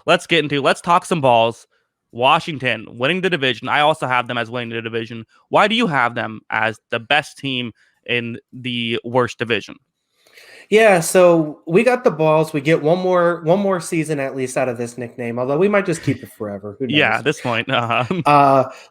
let's talk some balls. Washington winning the division. I also have them as winning the division. Why do you have them as the best team in the worst division? Yeah, so we got the balls. We get one more season at least out of this nickname, although we might just keep it forever. Who Yeah, knows? at this point.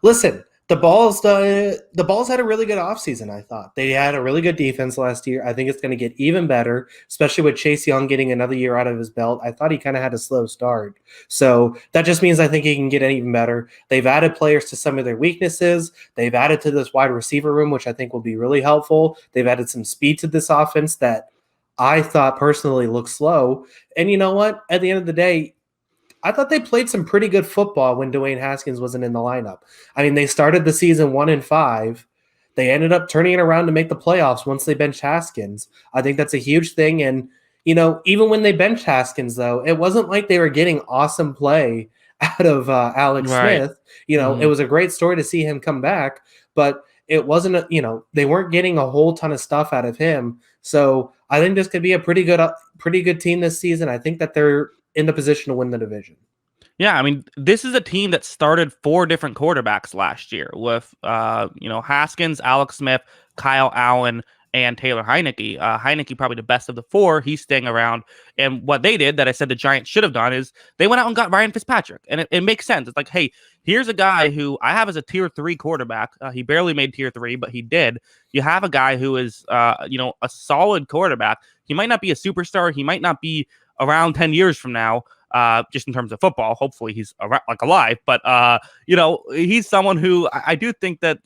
Listen, the balls had a really good offseason, I thought. They had a really good defense last year. I think it's going to get even better, especially with Chase Young getting another year out of his belt. I thought he kind of had a slow start. So that just means I think he can get even better. They've added players to some of their weaknesses. They've added to this wide receiver room, which I think will be really helpful. They've added some speed to this offense that I thought personally looked slow. And you know what? At the end of the day, I thought they played some pretty good football when Dwayne Haskins wasn't in the lineup. I mean, they started the season 1-5. They ended up turning it around to make the playoffs once they benched Haskins. I think that's a huge thing. And, even when they benched Haskins, though, it wasn't like they were getting awesome play out of Alex Right. Smith. It was a great story to see him come back, but it wasn't, they weren't getting a whole ton of stuff out of him. So I think this could be a pretty good team this season. I think that they're in the position to win the division. Yeah, I mean, this is a team that started 4 different quarterbacks last year with, Haskins, Alex Smith, Kyle Allen, and Taylor Heineke. Heineke probably the best of the 4. He's staying around. And what they did that I said the Giants should have done is they went out and got Ryan Fitzpatrick. And it makes sense. It's like, hey, here's a guy who I have as a tier 3 quarterback. He barely made tier 3, but he did. You have a guy who is, a solid quarterback. He might not be a superstar. He might not be around 10 years from now. Just in terms of football, hopefully he's alive. But he's someone who I do think that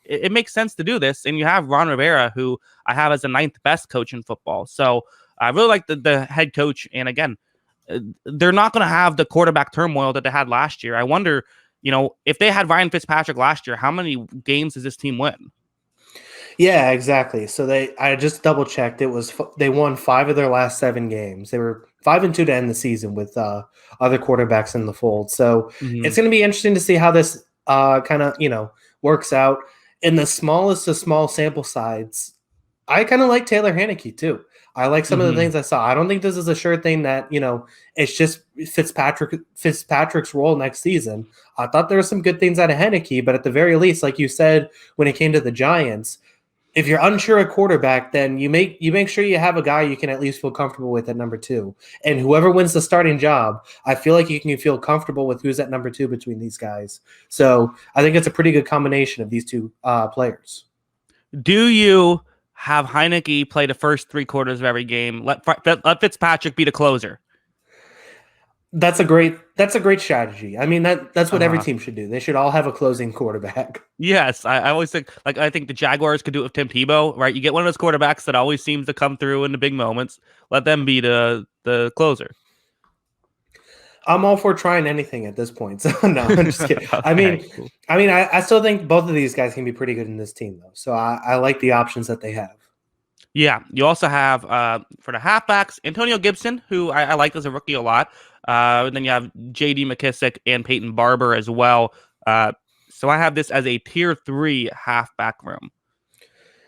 it makes sense to do this. And you have Ron Rivera, who I have as the 9th best coach in football. So I really like the head coach. And again, they're not going to have the quarterback turmoil that they had last year. I wonder, if they had Ryan Fitzpatrick last year, how many games does this team win? Yeah, exactly. So I just double checked. They won 5 of their last 7 games. They were 5-2 to end the season with other quarterbacks in the fold. So it's going to be interesting to see how this kind of works out. In the smallest of small sample sides, I kind of like Taylor Heineke too. I like some of the things I saw. I don't think this is a sure thing that it's just Fitzpatrick's role next season. I thought there were some good things out of Heineke, but at the very least, like you said, when it came to the Giants, if you're unsure of quarterback, then you make sure you have a guy you can at least feel comfortable with at number 2. And whoever wins the starting job, I feel like you can feel comfortable with who's at number 2 between these guys. So I think it's a pretty good combination of these 2 players. Do you have Heineke play the first 3 quarters of every game? Let Fitzpatrick be the closer. That's a great strategy. I mean, that's what every team should do. They should all have a closing quarterback. Yes, I always think I think the Jaguars could do it with Tim Tebow, right? You get one of those quarterbacks that always seems to come through in the big moments. Let them be the closer. I'm all for trying anything at this point. So no, I'm just kidding. Okay, I still think both of these guys can be pretty good in this team, though. So I like the options that they have. Yeah, you also have for the halfbacks Antonio Gibson, who I like as a rookie a lot. And then you have J.D. McKissick and Peyton Barber as well. So I have this as a tier 3 halfback room.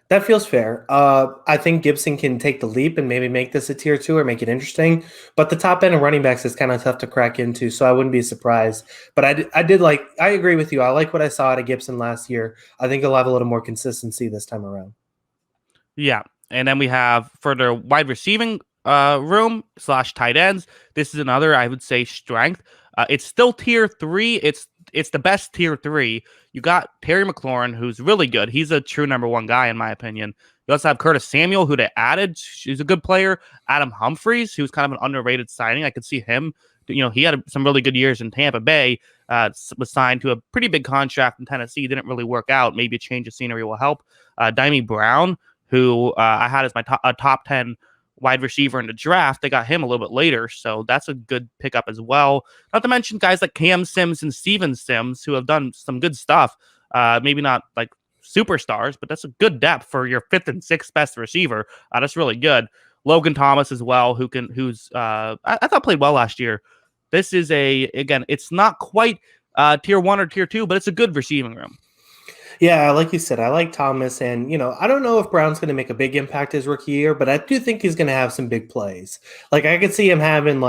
That feels fair. I think Gibson can take the leap and maybe make this a tier 2 or make it interesting. But the top end of running backs is kind of tough to crack into, so I wouldn't be surprised. But I agree with you. I like what I saw out of Gibson last year. I think he'll have a little more consistency this time around. Yeah, and then we have for the wide receiving room / tight ends. This is another, I would say, strength. It's still tier 3. It's the best tier 3. You got Terry McLaurin, who's really good. He's a true number 1 guy, in my opinion. You also have Curtis Samuel, who they added. He's a good player. Adam Humphries, who's kind of an underrated signing. I could see him. He had some really good years in Tampa Bay. Was signed to a pretty big contract in Tennessee. Didn't really work out. Maybe a change of scenery will help. Dyami Brown, who I had as my top 10 wide receiver in the draft. They got him a little bit later, so that's a good pickup as well. Not to mention guys like Cam Sims and Steven Sims, who have done some good stuff. Maybe not like superstars, but that's a good depth for your 5th and 6th best receiver. That's really good. Logan Thomas as well, who's I thought played well last year. This is it's not quite tier 1 or tier 2, but it's a good receiving room. Yeah, like you said, I like Thomas, and I don't know if Brown's going to make a big impact his rookie year, but I do think he's going to have some big plays. Like I could see him having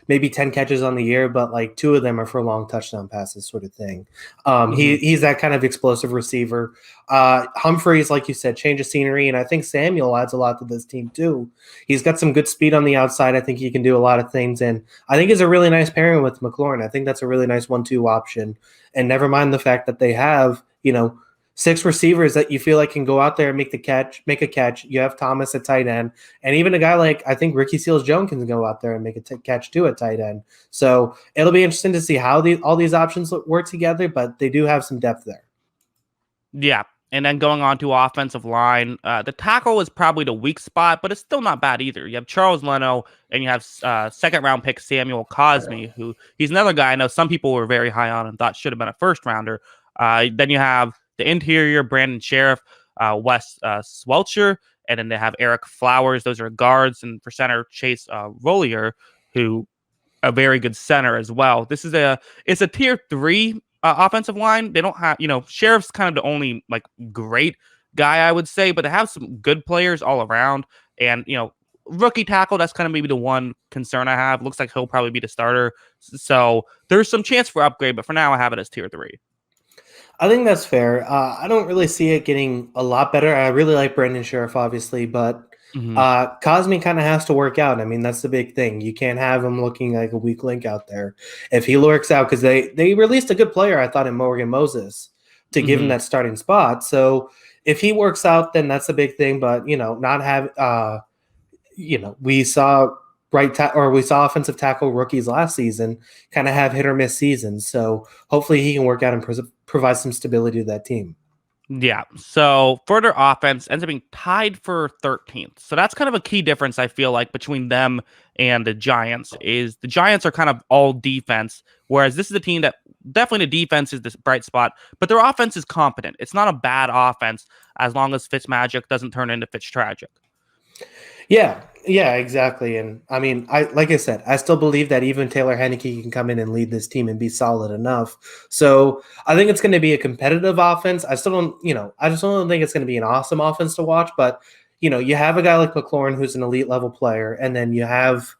maybe 10 catches on the year, but like 2 of them are for long touchdown passes, sort of thing. Mhm. He's that kind of explosive receiver. Humphreys, like you said, change of scenery, and I think Samuel adds a lot to this team too. He's got some good speed on the outside. I think he can do a lot of things, and I think it's a really nice pairing with McLaurin. I think that's a really nice 1-2 option. And never mind the fact that they have, 6 receivers that you feel like can go out there and make a catch. You have Thomas at tight end, and even a guy like I think Ricky Seals-Jones can go out there and make a catch too at tight end. So it'll be interesting to see how all these options work together, but they do have some depth there. Yeah. And then going on to offensive line, the tackle is probably the weak spot, but it's still not bad either. You have Charles Leno and you have second round pick Samuel Cosme, who he's another guy I know some people were very high on and thought should have been a first rounder. Then you have the interior, Brandon Sheriff, Wes Swelcher, and then they have Eric Flowers. Those are guards, and for center, Chase Rollier, who a very good center as well. It's a tier 3 offensive line. They don't have, Sheriff's kind of the only like great guy I would say, but they have some good players all around. And rookie tackle, that's kind of maybe the one concern I have. Looks like he'll probably be the starter, so there's some chance for upgrade. But for now, I have it as tier 3. I think that's fair. I don't really see it getting a lot better. I really like Brandon Sheriff, obviously, but Cosme kind of has to work out. I mean, that's the big thing. You can't have him looking like a weak link out there. If he works out, because they released a good player, I thought, in Morgan Moses to give him that starting spot. So if he works out, then that's a big thing. But not have we saw we saw offensive tackle rookies last season kind of have hit or miss seasons. So hopefully he can work out and provide some stability to that team. Yeah. So for their offense ends up being tied for 13th. So that's kind of a key difference I feel like between them and the Giants is the Giants are kind of all defense, whereas this is a team that definitely the defense is this bright spot, but their offense is competent. It's not a bad offense as long as Fitzmagic doesn't turn into Fitztragic. Yeah, exactly. And I mean, like I said, I still believe that even Taylor Heinicke can come in and lead this team and be solid enough. So I think it's going to be a competitive offense. I just don't think it's going to be an awesome offense to watch. But you have a guy like McLaurin who's an elite level player, and then you have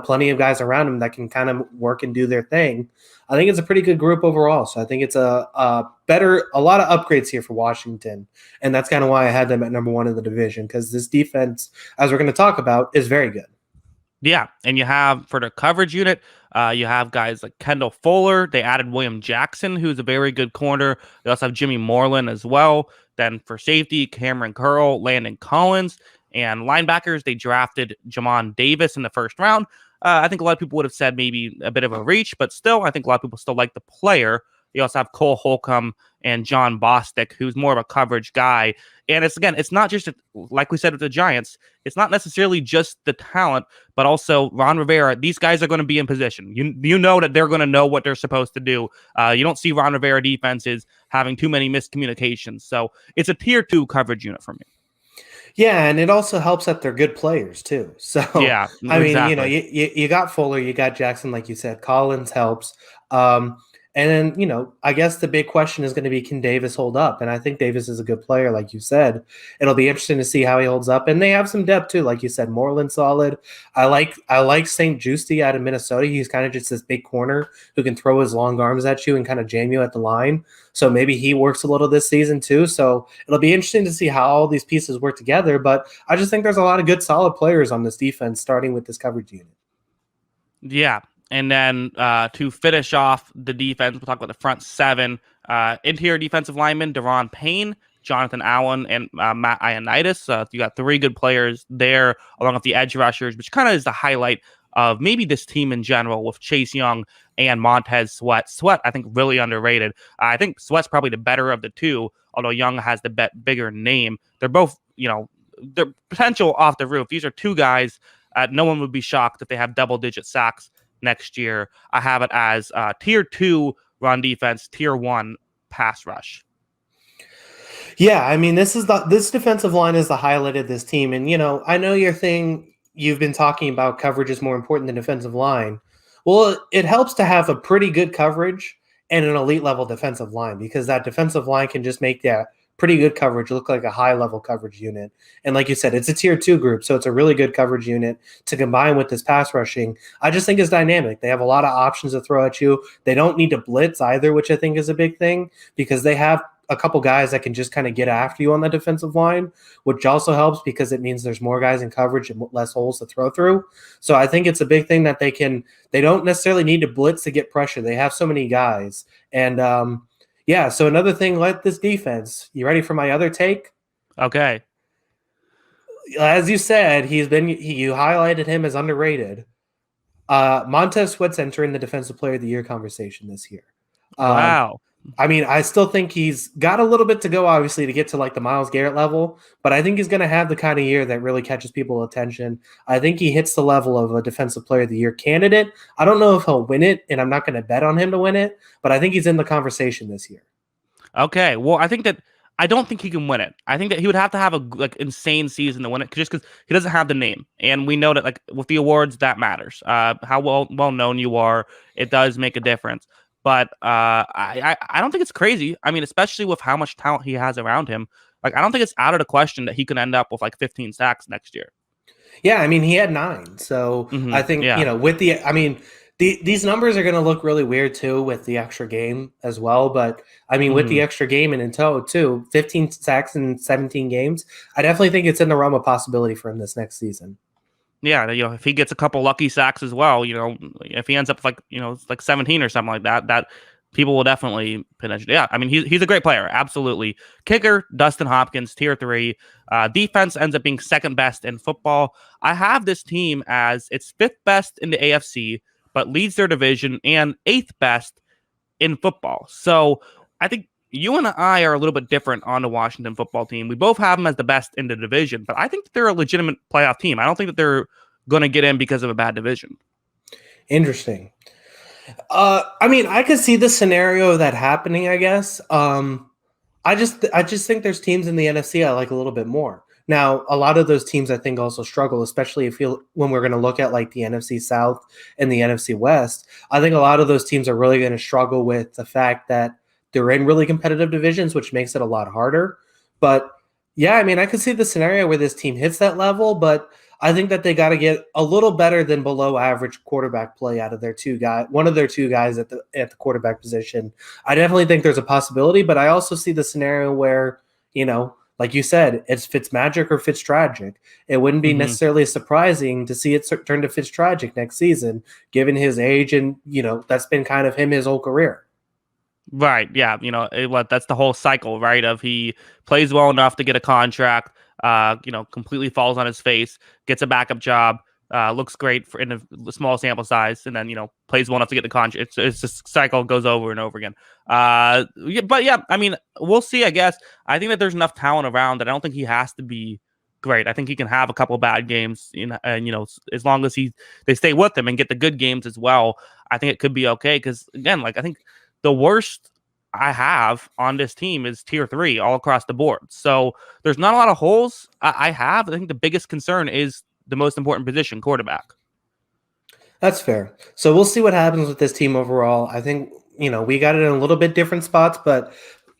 plenty of guys around him that can kind of work and do their thing. I think it's a pretty good group overall. So I think it's a lot of upgrades here for Washington. And that's kind of why I had them at number 1 in the division, because this defense, as we're going to talk about, is very good. Yeah. And you have for the coverage unit, you have guys like Kendall Fuller. They added William Jackson, who's a very good corner. They also have Jimmy Moreland as well. Then for safety, Cameron Curl, Landon Collins. And linebackers, they drafted Jamon Davis in the first round. I think a lot of people would have said maybe a bit of a reach, but still, I think a lot of people still like the player. You also have Cole Holcomb and John Bostic, who's more of a coverage guy. And it's not just, like we said with the Giants, it's not necessarily just the talent, but also Ron Rivera. These guys are going to be in position. You know that they're going to know what they're supposed to do. You don't see Ron Rivera defenses having too many miscommunications. So it's a tier 2 coverage unit for me. Yeah, and it also helps that they're good players too. So yeah, I mean, exactly. you got Fuller, you got Jackson, like you said. Collins helps, and then I guess the big question is going to be, can Davis hold up? And I think Davis is a good player, like you said. It'll be interesting to see how he holds up, and they have some depth too, like you said. Moreland solid. I like St. Juicy out of Minnesota. He's kind of just this big corner who can throw his long arms at you and kind of jam you at the line. So maybe he works a little this season too. So it'll be interesting to see how all these pieces work together. But I just think there's a lot of good, solid players on this defense, starting with this coverage unit. Yeah. And then to finish off the defense, we'll talk about the front 7. Interior defensive linemen, Deron Payne, Jonathan Allen, and Matt Ioannidis. You got 3 good players there, along with the edge rushers, which kind of is the highlight of maybe this team in general with Chase Young and Montez Sweat. Sweat, I think, really underrated. I think Sweat's probably the better of the two, although Young has the bigger name. They're both, their potential off the roof. These are 2 guys. No one would be shocked if they have double-digit sacks next year. I have it as tier 2 run defense, tier 1 pass rush. Yeah, I mean, this defensive line is the highlight of this team. And, I know you've been talking about coverage is more important than defensive line. Well, it helps to have a pretty good coverage and an elite level defensive line, because that defensive line can just make that pretty good coverage, look like a high level coverage unit. And like you said, it's a tier 2 group, so it's a really good coverage unit to combine with this pass rushing. I just think it's dynamic. They have a lot of options to throw at you. They don't need to blitz either, which I think is a big thing because they have a couple guys that can just kind of get after you on the defensive line, which also helps because it means there's more guys in coverage and less holes to throw through. So I think it's a big thing that they don't necessarily need to blitz to get pressure. They have so many guys. And so another thing, like this defense, you ready for my other take? Okay. As you said, you highlighted him as underrated. Montez Sweat's entering the Defensive Player of the Year conversation this year. Wow. I mean, I still think he's got a little bit to go, obviously, to get to like the Myles Garrett level, but I think he's going to have the kind of year that really catches people's attention. I think he hits the level of a Defensive Player of the Year candidate. I don't know if he'll win it, and I'm not going to bet on him to win it, but I think he's in the conversation this year. Okay. Well, I don't think he can win it. I think that he would have to have a insane season to win it, just because he doesn't have the name, and we know that like with the awards that matters. How well known you are, it does make a difference. But I don't think it's crazy. I mean, especially with how much talent he has around him. Like, I don't think it's out of the question that he could end up with like 15 sacks next year. Yeah, I mean, he had 9. So I think, these numbers are going to look really weird too with the extra game as well. But I mean, with the extra game and in tow too, 15 sacks in 17 games, I definitely think it's in the realm of possibility for him this next season. Yeah, if he gets a couple lucky sacks as well, if he ends up like 17 or something like that, that people will definitely potentially. Yeah, I mean, he's a great player, absolutely. Kicker, Dustin Hopkins, tier 3. Defense ends up being second best in football. I have this team as its 5th best in the AFC, but leads their division, and 8th best in football. So I think you and I are a little bit different on the Washington football team. We both have them as the best in the division, but I think that they're a legitimate playoff team. I don't think that they're going to get in because of a bad division. Interesting. I mean, I could see the scenario of that happening, I guess. I just think there's teams in the NFC I like a little bit more. Now, a lot of those teams I think also struggle, especially when we're going to look at like the NFC South and the NFC West. I think a lot of those teams are really going to struggle with the fact that they're in really competitive divisions, which makes it a lot harder. But yeah, I mean, I could see the scenario where this team hits that level, but I think that they got to get a little better than below average quarterback play out of one of their two guys at the quarterback position. I definitely think there's a possibility, but I also see the scenario where, like you said, it's Fitzmagic or Fitztragic. It wouldn't be necessarily surprising to see it turn to Fitztragic next season, given his age and, that's been kind of his whole career. Right. Yeah. That's the whole cycle, right? Of he plays well enough to get a contract, completely falls on his face, gets a backup job, looks great in a small sample size, and then, plays well enough to get the contract. It's just cycle goes over and over again. But yeah, I mean, we'll see, I guess. I think that there's enough talent around that I don't think he has to be great. I think he can have a couple bad games, and as long as they stay with him and get the good games as well, I think it could be okay. Because again, like I think the worst I have on this team is tier 3 all across the board. So there's not a lot of holes I think the biggest concern is the most important position, quarterback. That's fair. So we'll see what happens with this team overall. I think, we got it in a little bit different spots, but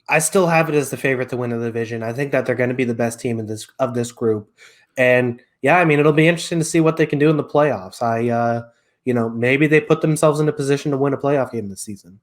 I still have it as the favorite to win the division. I think that they're going to be the best team of this group. And yeah, I mean, it'll be interesting to see what they can do in the playoffs. Maybe they put themselves in a position to win a playoff game this season.